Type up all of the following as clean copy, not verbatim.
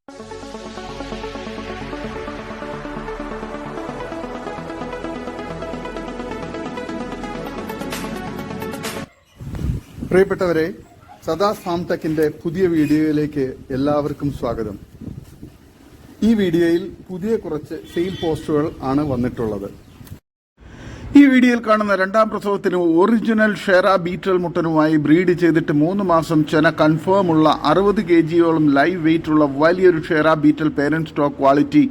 പ്രിയപ്പെട്ടവരെ, സദാസ് ഫാം ടെക്കിന്റെ പുതിയ വീഡിയോയിലേക്ക് എല്ലാവർക്കും സ്വാഗതം. ഈ വീഡിയോയിൽ പുതിയ കുറച്ച് സെയിൽ പോസ്റ്റുകൾ ആണ് വന്നിട്ടുള്ളത്. ഈ വീഡിയോയിൽ കാണുന്ന രണ്ടാം പ്രസവത്തിന് ഒറിജിനൽ ഷെറ ബീറ്റൽ മുട്ടനുമായി ബ്രീഡ് ചെയ്തിട്ട് 3 മാസം ചെന കൺഫേം ഉള്ള 60 kgയോളം ലൈവ് വെയിറ്റ് ഉള്ള വലിയൊരു ഷെറ ബീറ്റൽ പേരന്റ് സ്റ്റോക്ക് ക്വാളിറ്റി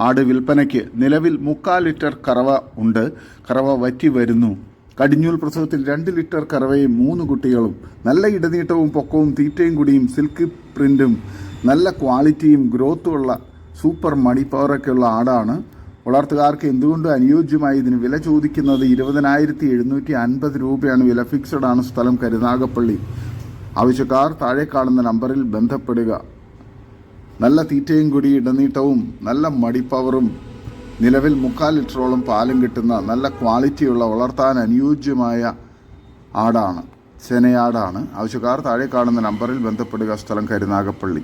ആട് വിൽപ്പനയ്ക്ക്. നിലവിൽ 3/4 ലിറ്റർ കറവ ഉണ്ട്. കറവ വറ്റി വരുന്നു. കടിഞ്ഞൂൽ പ്രസവത്തിൽ 2 ലിറ്റർ കറവയും 3 കുട്ടികളും. നല്ല ഇടനീട്ടവും പൊക്കവും തീറ്റയും കുടിയും സിൽക്ക് പ്രിന്റും നല്ല ക്വാളിറ്റിയും ഗ്രോത്തുമുള്ള സൂപ്പർ മണി പവറൊക്കെയുള്ള ആടാണ്. വളർത്തുകാർക്ക് എന്തുകൊണ്ടും അനുയോജ്യമായി ഇതിന് വില ചോദിക്കുന്നത് 20,750 രൂപയാണ്. വില ഫിക്സഡ് ആണ്. സ്ഥലം കരുനാഗപ്പള്ളി. ആവശ്യക്കാർ താഴെ കാണുന്ന നമ്പറിൽ ബന്ധപ്പെടുക. നല്ല തീറ്റയും കുടി ഇടനീട്ടവും നല്ല മടിപ്പവറും നിലവിൽ 3/4 ലിറ്ററോളം പാലും കിട്ടുന്ന നല്ല ക്വാളിറ്റിയുള്ള വളർത്താൻ അനുയോജ്യമായ ആടാണ്. ചെനയാടാണ്. ആവശ്യക്കാർ താഴെ കാണുന്ന നമ്പറിൽ ബന്ധപ്പെടുക. സ്ഥലം കരുനാഗപ്പള്ളി.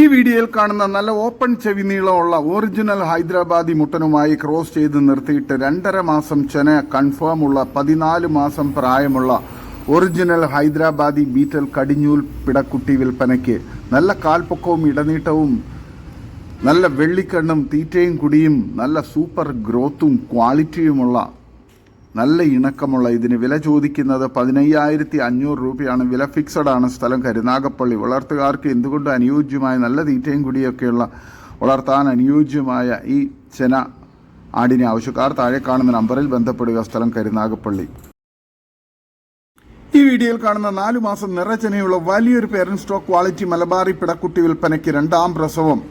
ഈ വീഡിയോയിൽ കാണുന്ന നല്ല ഓപ്പൺ ചെവി നീളമുള്ള ഒറിജിനൽ ഹൈദരാബാദി മുട്ടനുമായി ക്രോസ് ചെയ്ത് നിർത്തിയിട്ട് 2.5 മാസം ചെന കൺഫേം ഉള്ള 14 മാസം പ്രായമുള്ള ഒറിജിനൽ ഹൈദരാബാദി ബീറ്റൽ കടിഞ്ഞൂൽ പിടക്കുട്ടി വിൽപ്പനയ്ക്ക്. നല്ല കാൽപ്പൊക്കവും ഇടനീട്ടവും നല്ല വെള്ളിക്കണ്ണും തീറ്റയും കുടിയും നല്ല സൂപ്പർ ഗ്രോത്തും ക്വാളിറ്റിയുമുള്ള നല്ല ഇണക്കമുള്ള ഇതിന് വില ചോദിക്കുന്നത് 15,500 രൂപയാണ്. വില ഫിക്സഡ് ആണ്. സ്ഥലം കരുനാഗപ്പള്ളി. വളർത്തുകാർക്ക് എന്തുകൊണ്ട് അനുയോജ്യമായ നല്ല തീറ്റയും കുടിയൊക്കെയുള്ള വളർത്താൻ അനുയോജ്യമായ ഈ ചെന ആടിനെ ആവശ്യക്കാർ താഴെ കാണുന്ന നമ്പറിൽ ബന്ധപ്പെടുക. സ്ഥലം കരുനാഗപ്പള്ളി. ഈ വീഡിയോയിൽ കാണുന്ന 4 മാസം നിറച്ചെനയുള്ള വലിയൊരു പേരന്റ് സ്റ്റോക്ക് ക്വാളിറ്റി മലബാറി പിടക്കുട്ടി വിൽപ്പനയ്ക്ക്. രണ്ടാം പ്രസവം.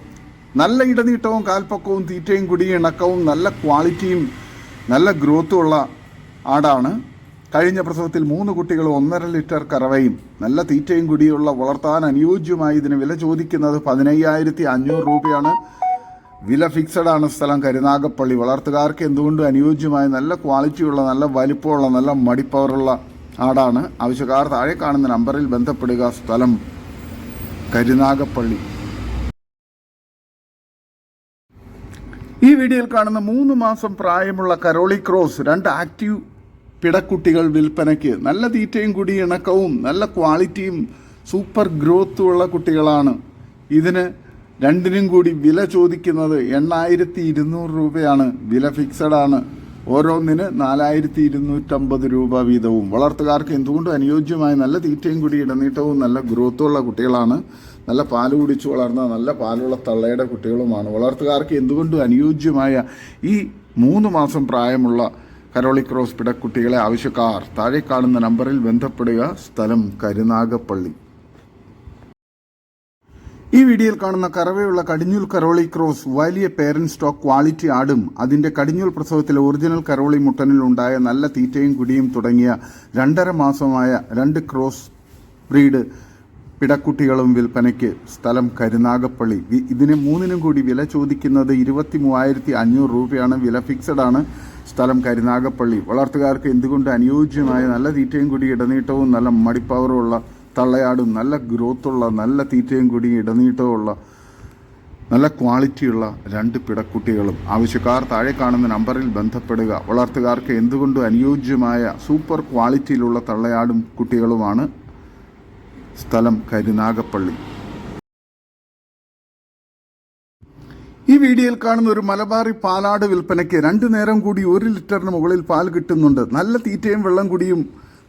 നല്ല ഇടനീട്ടവും കാൽപ്പക്കവും തീറ്റയും കുടിയും ഇണക്കവും നല്ല ക്വാളിറ്റിയും നല്ല ഗ്രോത്തും ഉള്ള ആടാണ്. കഴിഞ്ഞ പ്രസവത്തിൽ 3 കുട്ടികളും 1.5 ലിറ്റർ കറവയും നല്ല തീറ്റയും കുടിയുള്ള വളർത്താൻ അനുയോജ്യമായി ഇതിന് വില ചോദിക്കുന്നത് 15,500 രൂപയാണ്. വില ഫിക്സഡ് ആണ്. സ്ഥലം കരുനാഗപ്പള്ളി. വളർത്തുകാർക്ക് എന്തുകൊണ്ടും അനുയോജ്യമായ നല്ല ക്വാളിറ്റിയുള്ള നല്ല വലിപ്പമുള്ള നല്ല മടിപ്പവറുള്ള ആടാണ്. ആവശ്യക്കാർ താഴെ കാണുന്ന നമ്പറിൽ ബന്ധപ്പെടുക. സ്ഥലം കരുനാഗപ്പള്ളി. ഈ വീഡിയോയിൽ കാണുന്ന 3 മാസം പ്രായമുള്ള കരോളി ക്രോസ് 2 ആക്റ്റീവ് പിടക്കുട്ടികൾ വിൽപ്പനയ്ക്ക്. നല്ല തീറ്റയും കുടി ഇണക്കവും നല്ല ക്വാളിറ്റിയും സൂപ്പർ ഗ്രോത്തും ഉള്ള കുട്ടികളാണ്. ഇതിന് രണ്ടിനും കൂടി വില ചോദിക്കുന്നത് 8,200 രൂപയാണ്. വില ഫിക്സഡ് ആണ്. ഓരോന്നിന് 4,250 രൂപ വീതവും. വളർത്തുകാർക്ക് എന്തുകൊണ്ടും അനുയോജ്യമായ നല്ല തീറ്റയും കുടി ഇടനീട്ടവും നല്ല ഗ്രോത്തുള്ള കുട്ടികളാണ്. നല്ല പാല് കുടിച്ചു വളർന്ന നല്ല പാലുള്ള തള്ളയുടെ കുട്ടികളുമാണ്. വളർത്തുകാർക്ക് എന്തുകൊണ്ടും അനുയോജ്യമായ ഈ 3 മാസം പ്രായമുള്ള കരോളി ക്രോസ് പിടക്കുട്ടികളെ ആവശ്യക്കാർ താഴെ കാണുന്ന നമ്പറിൽ ബന്ധപ്പെടുക. സ്ഥലം കരുനാഗപ്പള്ളി. ഈ വീഡിയോയിൽ കാണുന്ന കറവയുള്ള കടിഞ്ഞൂൽ കരോളി ക്രോസ് വലിയ പേരന്റ് സ്റ്റോക്ക് ക്വാളിറ്റി ആടും അതിന്റെ കടിഞ്ഞൂൽ പ്രസവത്തിലെ ഒറിജിനൽ കരോളി മുട്ടനിൽ ഉണ്ടായ നല്ല തീറ്റയും കുടിയും തുടങ്ങിയ 2.5 മാസമായ 2 ക്രോസ് ബ്രീഡ് പിടക്കുട്ടികളും വിൽപ്പനയ്ക്ക്. സ്ഥലം കരുനാഗപ്പള്ളി. ഇതിന് 3നും കൂടി വില ചോദിക്കുന്നത് 23,500 രൂപയാണ്. വില ഫിക്സഡ് ആണ്. സ്ഥലം കരുനാഗപ്പള്ളി. വളർത്തുകാർക്ക് എന്തുകൊണ്ട് അനുയോജ്യമായ നല്ല തീറ്റയും കുടി ഇടനീട്ടവും നല്ല മടിപ്പവറുള്ള തള്ളയാടും നല്ല ഗ്രോത്തുള്ള നല്ല തീറ്റയും കുടി ഇടനീട്ടവുമുള്ള നല്ല ക്വാളിറ്റിയുള്ള 2 പിടക്കുട്ടികളും. ആവശ്യക്കാർ താഴെ കാണുന്ന നമ്പറിൽ ബന്ധപ്പെടുക. വളർത്തുകാർക്ക് എന്തുകൊണ്ടും അനുയോജ്യമായ സൂപ്പർ ക്വാളിറ്റിയിലുള്ള തള്ളയാടും കുട്ടികളുമാണ്. സ്ഥലം കരുനാഗപ്പള്ളി. ഈ വീഡിയോയിൽ കാണുന്ന ഒരു മലബാറി പാലാട് വിൽപ്പനയ്ക്ക്. 2 നേരം കൂടി 1 ലിറ്ററിന് മുകളിൽ പാൽ കിട്ടുന്നുണ്ട്. നല്ല തീറ്റയും വെള്ളം കുടിയും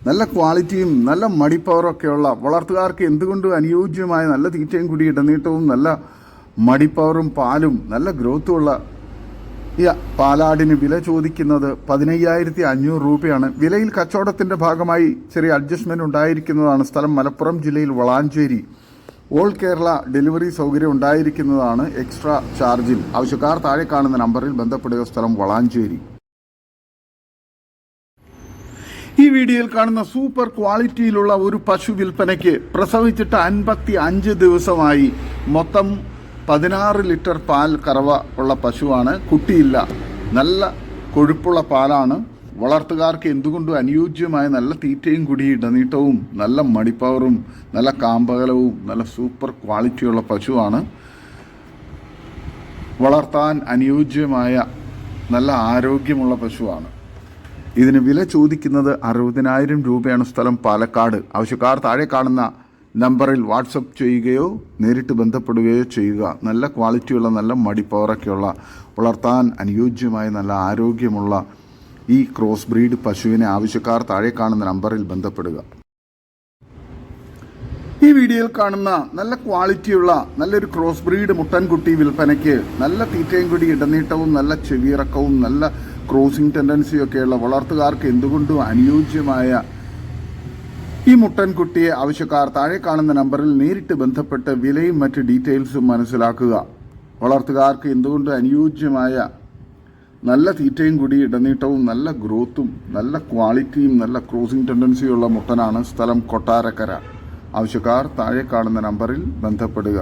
നല്ല ക്വാളിറ്റിയും നല്ല മടിപ്പവറൊക്കെയുള്ള വളർത്തുകാർക്ക് എന്തുകൊണ്ടും അനുയോജ്യമായ നല്ല തീറ്റയും കുടി ഇടനീട്ടവും നല്ല മടിപ്പവറും പാലും നല്ല ഗ്രോത്തുമുള്ള ഈ പാലാടിന് വില ചോദിക്കുന്നത് 15,500 രൂപയാണ്. വിലയിൽ കച്ചവടത്തിന്റെ ഭാഗമായി ചെറിയ അഡ്ജസ്റ്റ്മെന്റ് ഉണ്ടായിരിക്കുന്നതാണ്. സ്ഥലം മലപ്പുറം ജില്ലയിൽ വളാഞ്ചേരി. ഓൾ കേരള ഡെലിവറി സൗകര്യം ഉണ്ടായിരിക്കുന്നതാണ് എക്സ്ട്രാ ചാർജിൽ. ആവശ്യക്കാർ താഴെ കാണുന്ന നമ്പറിൽ ബന്ധപ്പെടുക. സ്ഥലം വളാഞ്ചേരി. ഈ വീഡിയോയിൽ കാണുന്ന സൂപ്പർ ക്വാളിറ്റിയിലുള്ള ഒരു പശു വിൽപ്പനയ്ക്ക്. പ്രസവിച്ചിട്ട് 55 ദിവസമായി. മൊത്തം 16 ലിറ്റർ പാൽ കറവ ഉള്ള പശുവാണ്. കുട്ടിയില്ല. നല്ല കൊഴുപ്പുള്ള പാലാണ്. വളർത്തുകാർക്ക് എന്തുകൊണ്ടും അനുയോജ്യമായ നല്ല തീറ്റയും കുടി ഇടനീട്ടവും നല്ല മടിപ്പവറും നല്ല കാമ്പകലവും നല്ല സൂപ്പർ ക്വാളിറ്റിയുള്ള പശുവാണ്. വളർത്താൻ അനുയോജ്യമായ നല്ല ആരോഗ്യമുള്ള പശുവാണ്. ഇതിന് വില ചോദിക്കുന്നത് 60,000 രൂപയാണ്. സ്ഥലം പാലക്കാട്. ആവശ്യക്കാർ താഴെ കാണുന്ന നമ്പറിൽ വാട്സപ്പ് ചെയ്യുകയോ നേരിട്ട് ബന്ധപ്പെടുകയോ ചെയ്യുക. നല്ല ക്വാളിറ്റിയുള്ള നല്ല മടിപ്പവറൊക്കെയുള്ള വളർത്താൻ അനുയോജ്യമായ നല്ല ആരോഗ്യമുള്ള ഈ ക്രോസ് ബ്രീഡ് പശുവിനെ ആവശ്യക്കാർ താഴെ കാണുന്ന നമ്പറിൽ ബന്ധപ്പെടുക. ഈ വീഡിയോയിൽ കാണുന്ന നല്ല ക്വാളിറ്റിയുള്ള നല്ലൊരു ക്രോസ് ബ്രീഡ് മുട്ടൻകുട്ടി വിൽപ്പനയ്ക്ക്. നല്ല തീറ്റയും കൂടി ഇടനീട്ടവും നല്ല ചെവിയിറക്കവും നല്ല ക്രോസിംഗ് ടെൻഡൻസിയൊക്കെയുള്ള വളർത്തുകാർക്ക് എന്തുകൊണ്ടും അനുയോജ്യമായ ഈ മുട്ടൻകുട്ടിയെ ആവശ്യക്കാർ താഴെ കാണുന്ന നമ്പറിൽ നേരിട്ട് ബന്ധപ്പെട്ട് വിലയും മറ്റ് ഡീറ്റെയിൽസും മനസ്സിലാക്കുക. വളർത്തുകാർക്ക് എന്തുകൊണ്ടും അനുയോജ്യമായ നല്ല തീറ്റയും കൂടി ഇടനീട്ടവും നല്ല ഗ്രോത്തും നല്ല ക്വാളിറ്റിയും നല്ല ക്രോസിംഗ് ടെൻഡൻസിയുള്ള മുട്ടനാണ്. സ്ഥലം കൊട്ടാരക്കര. ആവശ്യക്കാർ താഴെ കാണുന്ന നമ്പറിൽ ബന്ധപ്പെടുക.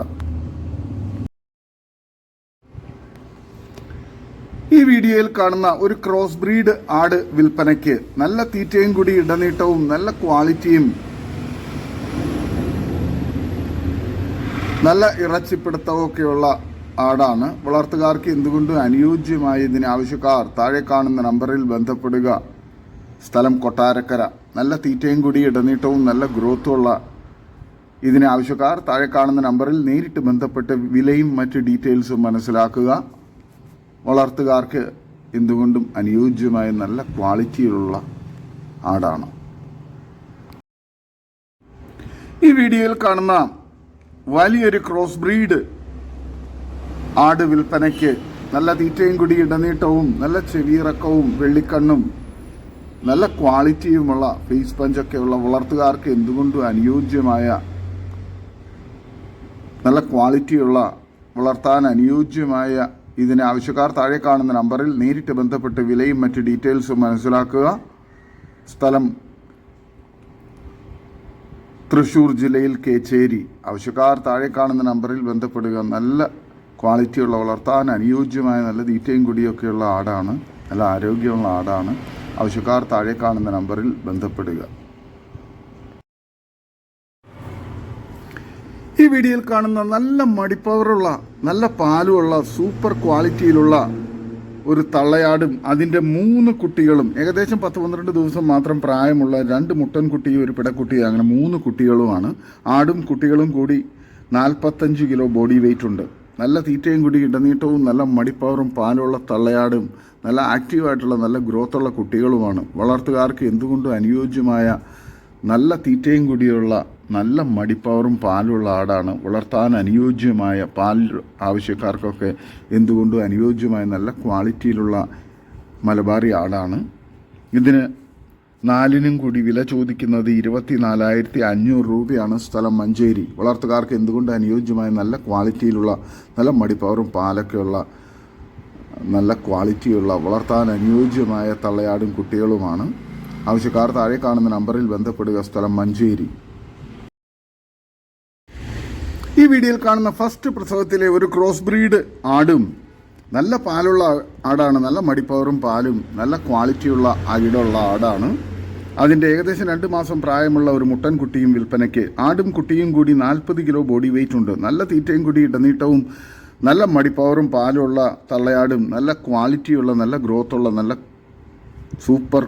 ഈ വീഡിയോയിൽ കാണുന്ന ഒരു ക്രോസ് ബ്രീഡ് ആട് വിൽപ്പനയ്ക്ക്. നല്ല തീറ്റയും കൂടി ഇടനീട്ടവും നല്ല ക്വാളിറ്റിയും നല്ല ഇറച്ചിപ്പിടുത്തമൊക്കെയുള്ള ആടാണ്. വളർത്തുകാർക്ക് എന്തുകൊണ്ടും അനുയോജ്യമായ ഇതിന് ആവശ്യക്കാർ താഴെ കാണുന്ന നമ്പറിൽ ബന്ധപ്പെടുക. സ്ഥലം കൊട്ടാരക്കര. നല്ല തീറ്റയും കൂടി ഇടനീട്ടവും നല്ല ഗ്രോത്തുമുള്ള ഇതിന് ആവശ്യക്കാർ താഴെ കാണുന്ന നമ്പറിൽ നേരിട്ട് ബന്ധപ്പെട്ട് വിലയും മറ്റ് ഡീറ്റെയിൽസും മനസ്സിലാക്കുക. വളർത്തുകാർക്ക് എന്തുകൊണ്ടും അനുയോജ്യമായ നല്ല ക്വാളിറ്റിയിലുള്ള ആടാണ്. ഈ വീഡിയോയിൽ കാണുന്ന വലിയൊരു ക്രോസ് ബ്രീഡ് ആട് വിൽപ്പനയ്ക്ക്. നല്ല തീറ്റയും കൂടി ഇടനീട്ടവും നല്ല ചെവിയിറക്കവും വെള്ളിക്കണ്ണും നല്ല ക്വാളിറ്റിയുമുള്ള ഫേസ് പഞ്ചൊക്കെയുള്ള വളർത്തുകാർക്ക് എന്തുകൊണ്ടും അനുയോജ്യമായ നല്ല ക്വാളിറ്റിയുള്ള വളർത്താൻ അനുയോജ്യമായ ഇതിന് ആവശ്യക്കാർ താഴെ കാണുന്ന നമ്പറിൽ നേരിട്ട് ബന്ധപ്പെട്ട് വിലയും മറ്റ് ഡീറ്റെയിൽസും മനസ്സിലാക്കുക. സ്ഥലം തൃശ്ശൂർ ജില്ലയിൽ കേച്ചേരി. ആവശ്യക്കാർ താഴെ കാണുന്ന നമ്പറിൽ ബന്ധപ്പെടുക. നല്ല ക്വാളിറ്റിയുള്ള വളർത്താൻ അനുയോജ്യമായ നല്ല തീറ്റയും കുടിയൊക്കെയുള്ള ആടാണ്. നല്ല ആരോഗ്യമുള്ള ആടാണ്. ആവശ്യക്കാർ താഴെ കാണുന്ന നമ്പറിൽ ബന്ധപ്പെടുക. ഈ വീഡിയോയിൽ കാണുന്ന നല്ല മടിപ്പവറുള്ള നല്ല പാലുമുള്ള സൂപ്പർ ക്വാളിറ്റിയിലുള്ള ഒരു തള്ളയാടും അതിൻ്റെ 3 കുട്ടികളും ഏകദേശം 10-12 ദിവസം മാത്രം പ്രായമുള്ള 2 മുട്ടൻകുട്ടിയും ഒരു പിടക്കുട്ടിയും അങ്ങനെ 3 കുട്ടികളുമാണ്. ആടും കുട്ടികളും കൂടി 45 കിലോ ബോഡി വെയിറ്റ് ഉണ്ട്. നല്ല തീറ്റയും കൂടി ഇടനീട്ടവും നല്ല മടിപ്പവറും പാലുള്ള തള്ളയാടും നല്ല ആക്റ്റീവായിട്ടുള്ള നല്ല ഗ്രോത്തുള്ള കുട്ടികളുമാണ്. വളർത്തുകാർക്ക് എന്തുകൊണ്ടും അനുയോജ്യമായ നല്ല തീറ്റയും കൂടിയുള്ള നല്ല മടിപ്പവറും പാലുള്ള ആടാണ്. വളർത്താൻ അനുയോജ്യമായ പാൽ ആവശ്യക്കാർക്കൊക്കെ എന്തുകൊണ്ടും അനുയോജ്യമായ നല്ല ക്വാളിറ്റിയിലുള്ള മലബാറി ആടാണ്. ഇതിന് 4നും കൂടി വില ചോദിക്കുന്നത് 24,500 രൂപയാണ്. സ്ഥലം മഞ്ചേരി. വളർത്തുകാർക്ക് എന്തുകൊണ്ട് അനുയോജ്യമായ നല്ല ക്വാളിറ്റിയിലുള്ള നല്ല മടിപ്പവറും പാലൊക്കെയുള്ള നല്ല ക്വാളിറ്റിയുള്ള വളർത്താൻ അനുയോജ്യമായ തള്ളയാടും കുട്ടികളുമാണ്. ആവശ്യക്കാർ താഴെ കാണുന്ന നമ്പറിൽ ബന്ധപ്പെടുക. സ്ഥലം മഞ്ചേരി. ഈ വീഡിയോയിൽ കാണുന്ന ഫസ്റ്റ് പ്രസവത്തിലെ ഒരു ക്രോസ് ബ്രീഡ് ആടും നല്ല പാലുള്ള ആടാണ്. നല്ല മടിപ്പവറും പാലും നല്ല ക്വാളിറ്റിയുള്ള അകിടുള്ള ആടാണ്. അതിൻ്റെ ഏകദേശം 2 മാസം പ്രായമുള്ള ഒരു മുട്ടൻകുട്ടിയും വിൽപ്പനയ്ക്ക്. ആടും കുട്ടിയും കൂടി 40 കിലോ ബോഡി വെയിറ്റ് ഉണ്ട്. നല്ല തീറ്റയും കൂടി ഇടനീട്ടവും നല്ല മടിപ്പവറും പാലുള്ള തള്ളയാടും നല്ല ക്വാളിറ്റിയുള്ള നല്ല ഗ്രോത്തുള്ള നല്ല സൂപ്പർ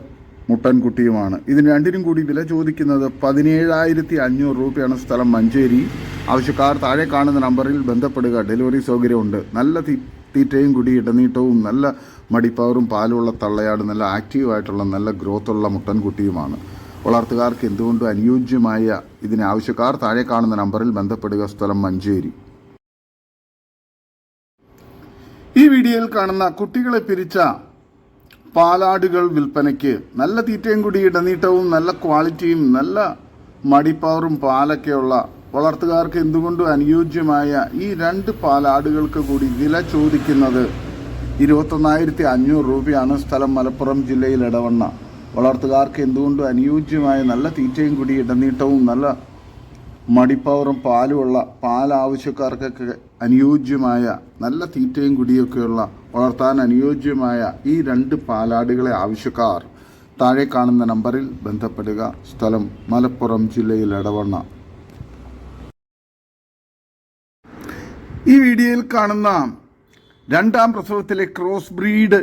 മുട്ടൻകുട്ടിയുമാണ്. ഇതിന് 2നും കൂടി വില ചോദിക്കുന്നത് 17,500 രൂപയാണ്. സ്ഥലം മഞ്ചേരി. ആവശ്യക്കാർ താഴെ കാണുന്ന നമ്പറിൽ ബന്ധപ്പെടുക. ഡെലിവറി സൗകര്യമുണ്ട്. നല്ല തീറ്റയും കൂടി ഇടനീട്ടവും നല്ല മടിപ്പവറും പാലുള്ള തള്ളയാട് നല്ല ആക്റ്റീവായിട്ടുള്ള നല്ല ഗ്രോത്തുള്ള മുട്ടൻകുട്ടിയുമാണ്. വളർത്തുകാർക്ക് എന്തുകൊണ്ടും അനുയോജ്യമായ ഇതിന് ആവശ്യക്കാർ താഴെ കാണുന്ന നമ്പറിൽ ബന്ധപ്പെടുക. സ്ഥലം മഞ്ചേരി. ഈ വീഡിയോയിൽ കാണുന്ന കുട്ടികളെ പിരിച്ച പാലാടുകൾ വിൽപ്പനയ്ക്ക്. നല്ല തീറ്റയും കൂടി ഇടനീട്ടവും നല്ല ക്വാളിറ്റിയും നല്ല മടിപ്പവറും പാലൊക്കെയുള്ള വളർത്തുകാർക്ക് എന്തുകൊണ്ടും അനുയോജ്യമായ ഈ 2 പാലാടുകൾക്ക് കൂടി വില ചോദിക്കുന്നത് 21,500 രൂപയാണ്. സ്ഥലം മലപ്പുറം ജില്ലയിൽ എടവണ്ണ. വളർത്തുകാർക്ക് എന്തുകൊണ്ടും അനുയോജ്യമായ നല്ല തീറ്റയും കൂടി ഇടനീട്ടവും നല്ല മടിപ്പവറും പാലുമുള്ള പാലാവശ്യക്കാർക്കൊക്കെ അനുയോജ്യമായ നല്ല തീറ്റയും കുടിയൊക്കെയുള്ള വളർത്താൻ അനുയോജ്യമായ ഈ 2 പാലാടുകളെ ആവശ്യക്കാർ താഴെ കാണുന്ന നമ്പറിൽ ബന്ധപ്പെടുക. സ്ഥലം മലപ്പുറം ജില്ലയിൽ എടവണ്ണ. ഈ വീഡിയോയിൽ കാണുന്ന രണ്ടാം പ്രസവത്തിലെ ക്രോസ് ബ്രീഡ്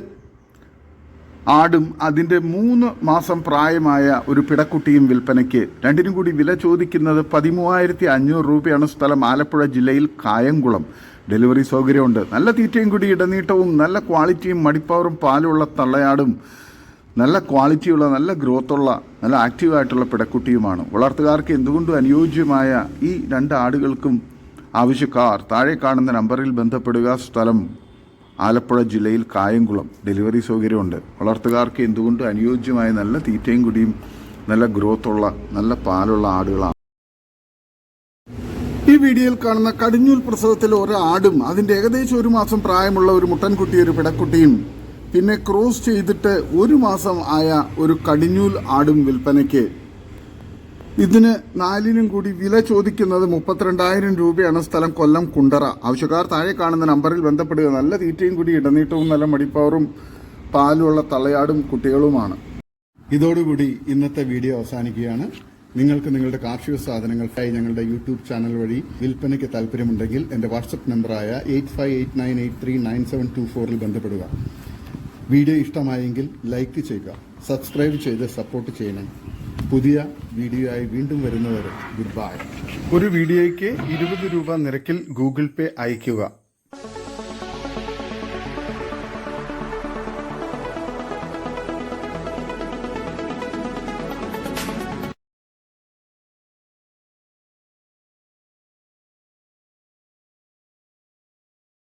ആടും അതിൻ്റെ 3 മാസം പ്രായമായ ഒരു പിടക്കുട്ടിയും വിൽപ്പനയ്ക്ക്. രണ്ടിനും കൂടി വില ചോദിക്കുന്നത് 13,500 രൂപയാണ്. സ്ഥലം ആലപ്പുഴ ജില്ലയിൽ കായംകുളം. ഡെലിവറി സൗകര്യമുണ്ട്. നല്ല തീറ്റയും കൂടി ഇടനീട്ടവും നല്ല ക്വാളിറ്റിയും മടിപ്പവറും പാലുള്ള തള്ളയാടും നല്ല ക്വാളിറ്റിയുള്ള നല്ല ഗ്രോത്തുള്ള നല്ല ആക്റ്റീവായിട്ടുള്ള പിടക്കുട്ടിയുമാണ്. വളർത്തുകാർക്ക് എന്തുകൊണ്ടും അനുയോജ്യമായ ഈ 2 ആടുകൾക്കും ആവശ്യക്കാർ താഴെ കാണുന്ന നമ്പറിൽ ബന്ധപ്പെടുക. സ്ഥലം ആലപ്പുഴ ജില്ലയിൽ കായംകുളം. ഡെലിവറി സൗകര്യമുണ്ട്. വളർത്തുകാർക്ക് എന്തുകൊണ്ടും അനുയോജ്യമായ നല്ല തീറ്റയും കുടിയും നല്ല ഗ്രോത്തുള്ള നല്ല പാലുള്ള ആടുകളാണ്. ഈ വീഡിയോയിൽ കാണുന്ന കടിഞ്ഞൂൽ പ്രസവത്തിലെ ഒരാടും അതിൻ്റെ ഏകദേശം 1 മാസം പ്രായമുള്ള ഒരു മുട്ടൻകുട്ടി ഒരു പിടക്കുട്ടിയും പിന്നെ ക്രോസ് ചെയ്തിട്ട് 1 മാസം ആയ ഒരു കടിഞ്ഞൂൽ ആടും വിൽപ്പനയ്ക്ക്. ഇതിന് 4നും കൂടി വില ചോദിക്കുന്നത് 32,000 രൂപയാണ്. സ്ഥലം കൊല്ലം കുണ്ടറ. ആവശ്യക്കാർ താഴെ കാണുന്ന നമ്പറിൽ ബന്ധപ്പെടുക. നല്ല തീറ്റയും കൂടി ഇടനീട്ടവും നല്ല മടിപ്പവറും പാലുള്ള തള്ളയാടും കുട്ടികളുമാണ്. ഇതോടുകൂടി ഇന്നത്തെ വീഡിയോ അവസാനിക്കുകയാണ്. നിങ്ങൾക്ക് നിങ്ങളുടെ കാർഷിക സാധനങ്ങൾക്കായി ഞങ്ങളുടെ യൂട്യൂബ് ചാനൽ വഴി വിൽപ്പനയ്ക്ക് താല്പര്യമുണ്ടെങ്കിൽ എൻ്റെ വാട്സപ്പ് നമ്പറായ 8589839724 ബന്ധപ്പെടുക. വീഡിയോ ഇഷ്ടമായെങ്കിൽ ലൈക്ക് ചെയ്യുക, സബ്സ്ക്രൈബ് ചെയ്ത് സപ്പോർട്ട് ചെയ്യണം. പുതിയ വീഡിയോ ആയി വീണ്ടും വരുന്നവരെ ഗുഡ് ബൈ. ഒരു വീഡിയോയ്ക്ക് 20 രൂപ നിരക്കിൽ ഗൂഗിൾ പേ അയയ്ക്കുക.